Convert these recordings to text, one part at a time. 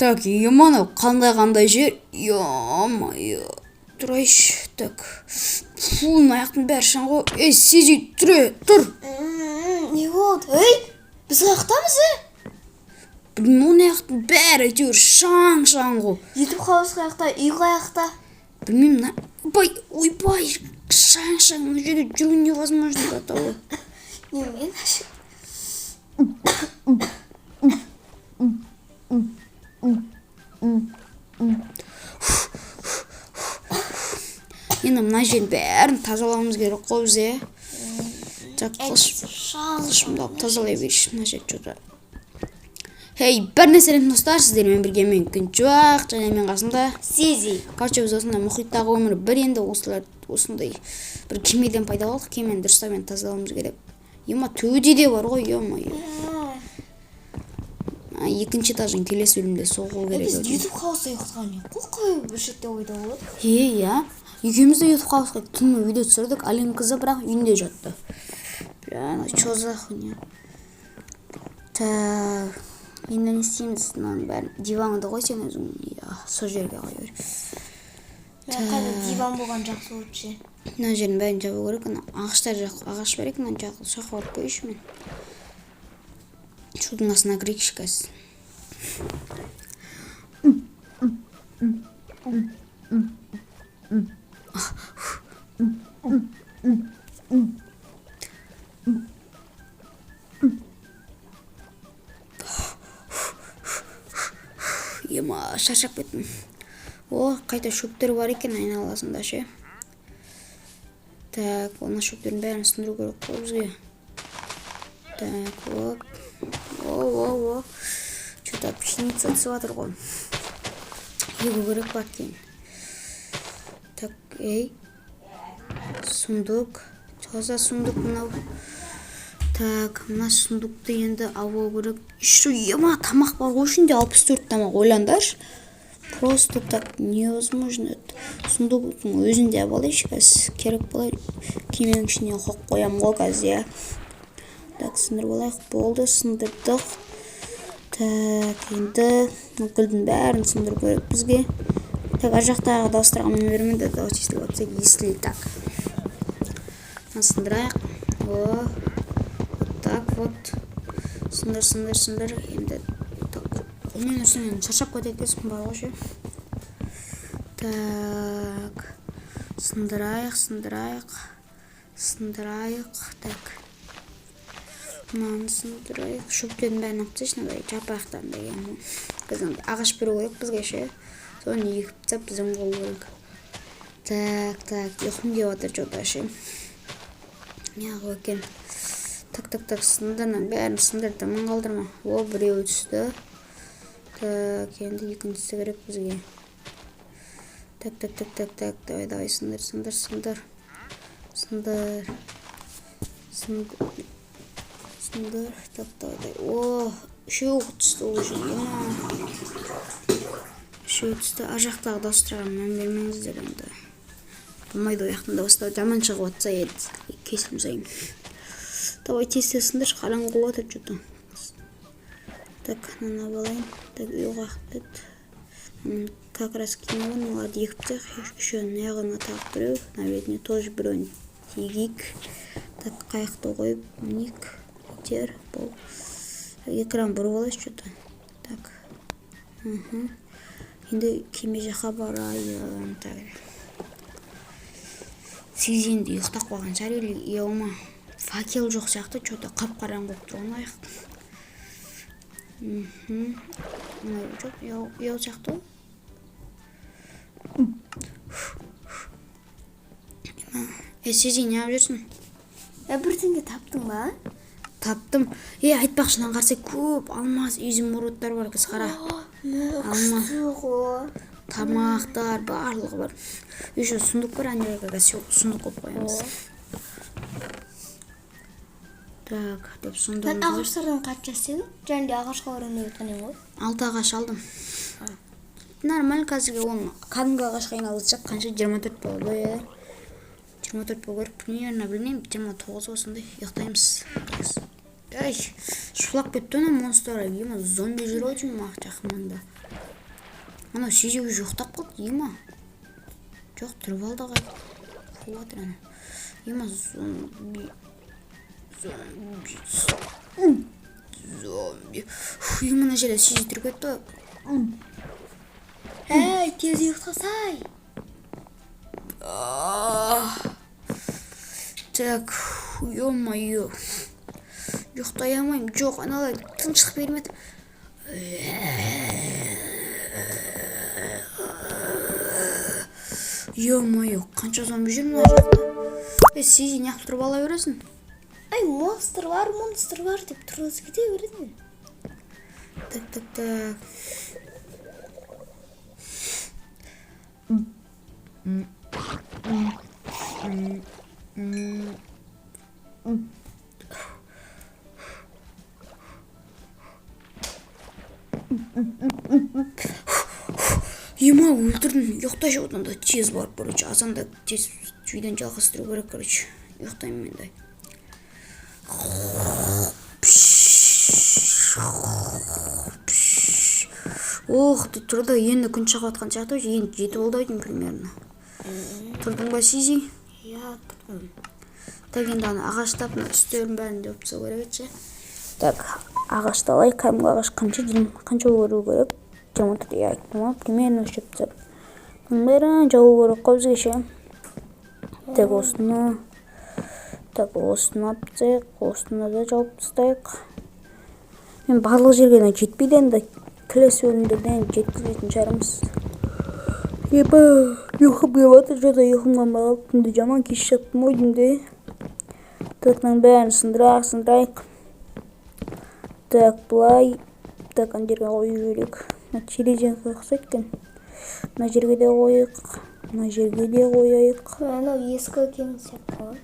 Так, еманы қандай жер? Ё-моё. Тұрайшы, так. Фу, аяқтың бәрі шаң ғой. Сезей, тұр. Не болды? Біз қаяқтамыз, Білмеймін, аяқтың бәрі әйтеуір шаң ғой. Етіп қауыз қаяқта, үй қаяқта. Білмеймін, ойбай, шаң, мына жерде жүру невозможно до того. Немен? Енді мына жердің бәрін тазалауымыз керек қой бізде. Так, қылышымды алып тазалай берші мына жерді жода. Бір нәрселерін достар, сіздермен бірге мен Күншуақ, және мен қасымда Сезей. Короче, біз осындай мұхиттағы өмір бір енді осындай бір кемеден пайда болдық, кемені дұрыстаумен тазалауымыз керек. Ема төде де бар ғой, ё-моё. Екінші этаждың келесі бөлімде соғу керек. Біз YouTube қауызда ұйықтаған не? Қой бір шетте ойда болады. Иә. Екеуміз де YouTube қауызға түнімен видео түсірдік, Алим қызы бірақ үйінде жатты. Чё за хуйня? Так, енді не істейміз? Мынаның бәрін диванды қой сен өзің. Сол жерге қой бер. Қайда диван болған жақсы болып ше. Мына жерін бәрін жабу керек. Ағаш берек, мына жаққа барып қойшы мен. Шудың астына кірейікші қазір. Ема, шаршап кеттім. Қайта шөптер бар екен айналасында ше. Так, оны шөптерін бәрін сындыру керек қой бізге. Так, оп. Что-то пшеница цватыр ғой. Егу керек бар кейін. Так, сундук. Таза сундук мынау. Так, мына сундукты енді алу керек. Ема, тамақ бар ғой ішінде 64 тамақ, ойландаршы. Просто так невозможно. Сундуктың өзінде алайыншы қазір. Керек болар. Кименің ішіне қоям ғой қазір. Так, сындырып алайық. Болды, сындырдық. Так, енді гүлдің бәрін сындыру керек бізге. Так, ар жақтағы дауыстарға мен бермеймін, дауыс естіліп отса естілейді. Так. Сындырайық. Так, вот. Сындар. Енді так. Мен үрсен шаршап кететесің бар ғой ше. Так. Сындырайық. Так. Мынаны сындырайық. Шөптерін бәрін алып тастайық, жапырақтарын деген. Біздің ағаш беру керек бізге ше. Соны егіп тастап біздің қол керек. Так, ұйқым келіп жатыр жода ше. Неғып екен. Так, сындырынан бәрін сындырды, мың қалдырма. Біреуі түсті. Так, енді екіншісі керек бізге. Так, давай, сындар. Так, давай. Үшеу түсті уже. Үшеу түсті. Ар жақтағы дауыстарға мән бермеңіздер енді. Болмайды ояқтың дауыстары жаман шығып атса еді. Кесілім сайын. Давай тез сындар, қараң қылып отыр жүді. Так, нана балайын. Так, үйға қыптет. Как раз кинуын, оларды екіпті. Үшеуін аяғына тағып біреу. Наверное, тоже біреуін тегейік. Так, қаяқты қойып, мінек. Тер, бол. Экран бұрып алайыз жүді. Так. Енді кеме жаққа барайын. Сезенді ұйықтақ қойған шар елі. Еума, факел жоқ сияқты, что-то қап-қараң болып тұрған аяқ. Жоқ, еу сияқты. Сезен, не алып жүрсің? Бірдеңе таптың ба? Таптым. Айтпақшынан қарсы көп алмаз, üzüm мұрыттар бар кіз қара. Алмаз. Тамақтар барлығы бар. Еще сундук бар, анерге сундук қойып қоямыз. Так, деп сундук. Мен ағаштардан қанша істедің? Және де ағашқа орынды өткен ғой. 6 ағаш алдым. Нормаль қазірге оны кәдімгі ағашқа айналдырсақ қанша 24 болды. 24 болу керек. Примерно білмеймін, 29 осындай ұйықтаймыз. Шулап кетті ана монстр, зомби жүріп отыр ма жақында. Ана шежеге жоқтап қалды, ема. Жоқ, тұрып алды ғай. Қуатыр ана. Ема, зомби. Емана желе шеже тұрып кетті. Эй, тез ұйықтасай. Так, ё-моё. Ұйықтай алмайым. Жоқ, аналай тыншылық бермеді. Ё-моё, қанша зомби жүр мына жақта. Сизи неғып тұрып ала бересің? Ай, монстр бар деп тұрғыз кете береді. Так. Ема, өлтірдім. Ұйықтай одан да тез барып, короче. Азанда тез видеоны жалғастыру керек, короче. Ұйықтаймын мен де. Ох, тұрды, енді күн шығып атқан сияқты, енді 7 болды ойдың примерно. Тұрдың ба, Сизи? Я тұрдым. Так, енді аны ағаштап, үстерін бәрін деп тұса керек етші. Так, ағашты алай, кәдімгі ағаш қанша көру керек. Жаматыр, я айттым, примерно шепті. Бұның бәрін жауы керек қабызға ше. Так, осыны аптайық, осыны да жауып тұстайық. Мен барлық жерге жетпейді енді. Келесі бөлімдерден жеткізетін шығармыз. Епа, ұйқым келіп жатыр, жода ұйқымға бағалып, түнде жаман кеш жаттым ой деймде. Тақтың бәрін сындырайық. Так, бұлай. Так, ана жерге қою керек. Терезені қойқсайды екен. Мына жерге де қойық. Мына жерге де қойайық. Анау ескі екен сияқты ғой.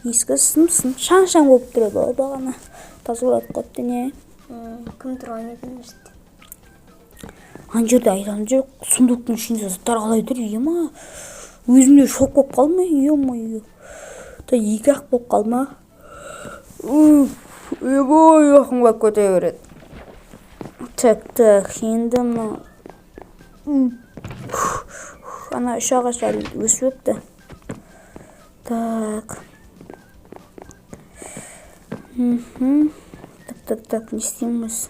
Ескі сын. Шаң болып тұрады ғой бағана. Тазалатып қойыпты не? Кім тұрған екен өшті? Ана жерде айтам жоқ. Сундуктың ішінде заттар қалай тұр, ема. Өзімде шок болып қалма, ема. Так, 2-ақ болып қалма. Ема, ұйқымға көте береді. Так, енді мұны. Ана 3 ағаш әлі өсіп өпті. Так. Так, не істейміз.